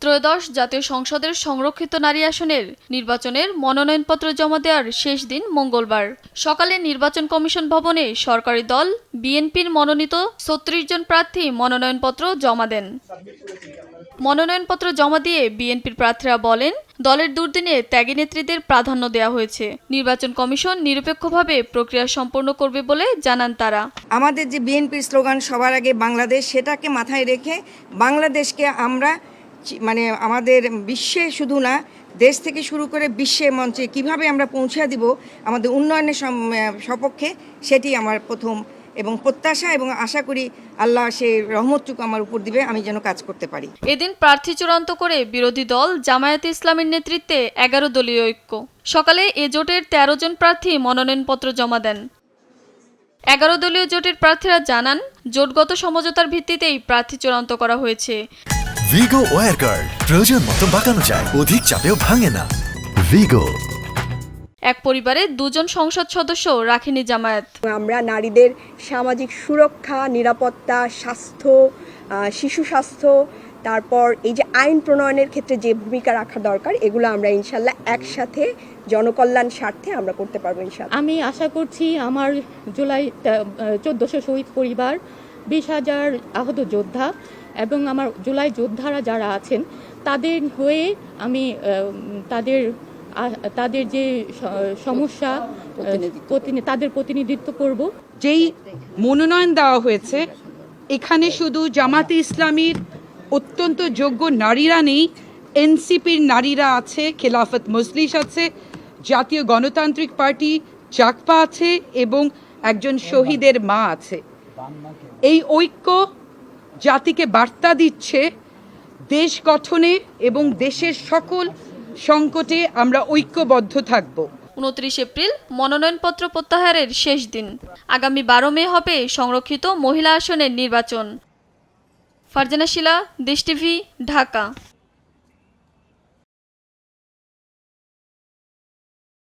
ত্রয়োদশ জাতীয় সংসদের সংরক্ষিত নারী আসনের নির্বাচনের মনোনয়নপত্র জমা দেওয়ার শেষ দিন মঙ্গলবার সকালে নির্বাচন কমিশন ভবনে সরকারি দল বিএনপির মনোনীত ৩৬ জন প্রার্থী মনোনয়নপত্র জমা দেন। মনোনয়নপত্র জমা দিয়ে বিএনপির প্রার্থীরা বলেন, দলের দুর্দিনে ত্যাগী নেত্রীদের প্রাধান্য দেওয়া হয়েছে। নির্বাচন কমিশন নিরপেক্ষভাবে প্রক্রিয়া সম্পন্ন করবে বলে জানান তারা। আমাদের যে বিএনপির স্লোগান সবার আগে বাংলাদেশ, সেটাকে মাথায় রেখে বাংলাদেশকে আমরা আমাদের বিশ্বে শুধু না, দেশ থেকে শুরু করে বিশ্বের মঞ্চে কিভাবে আমরা পৌঁছে দিব আমাদের উন্নয়নের সপক্ষে, সেটি আমার প্রথম এবং প্রত্যাশা, এবং আশা করি আল্লাহ সেই রহমতটুকু আমার উপর দিবে, আমি যেন কাজ করতে পারি। এদিন প্রার্থী চূড়ান্ত করে বিরোধী দল জামায়াতে ইসলামের নেতৃত্বে 11 দলীয় ঐক্য। সকালে এ জোটের 13 জন প্রার্থী মনোনয়নপত্র জমা দেন। 11 দলীয় জোটের প্রার্থীরা জানান, জোটগত সমঝোতার ভিত্তিতেই প্রার্থী চূড়ান্ত করা হয়েছে। ভিগো ওয়্যার গার্ড প্রয়োজন মতো বাঁকানো যায়, অধিক চাপেও ভাঙে না। ভিগো। এক পরিবারে 2 জন সংসদ সদস্য রাখেনি জামায়াত। আমরা নারীদের সামাজিক সুরক্ষা, নিরাপত্তা, স্বাস্থ্য, শিশু স্বাস্থ্য, তারপর এই যে আইন প্রণয়নের ক্ষেত্রে যে ভূমিকা রাখা দরকার, এগুলো আমরা ইনশাল্লাহ একসাথে জনকল্যাণ স্বার্থে আমরা করতে পারবো ইনশাল্লাহ। আমি আশা করছি আমার জুলাই 1400 শহীদ পরিবার, 20,000 আহত যোদ্ধা এবং আমার জুলাই যোদ্ধারা যারা আছেন তাদের হয়ে আমি তাদের যে সমস্যা তাদের প্রতিনিধিত্ব করব। যেই মনোনয়ন দেওয়া হয়েছে, এখানে শুধু জামাতে ইসলামীর অত্যন্ত যোগ্য নারীরা নেই, এনসিপির নারীরা আছে, খেলাফত মজলিস আছে, জাতীয় গণতান্ত্রিক পার্টি জাগপা আছে এবং একজন শহীদের মা আছে। এই ঐক্য জাতিকে বার্তা দিচ্ছে দেশ গঠনে এবং দেশের সকল সংকটে আমরা ঐক্যবদ্ধ থাকব। 29 এপ্রিল মনোনয়নপত্র প্রত্যাহারের শেষ দিন। আগামী 12 মে হবে সংরক্ষিত মহিলা আসনের নির্বাচন। ফারজানা শিলা, দেশ টিভি, ঢাকা।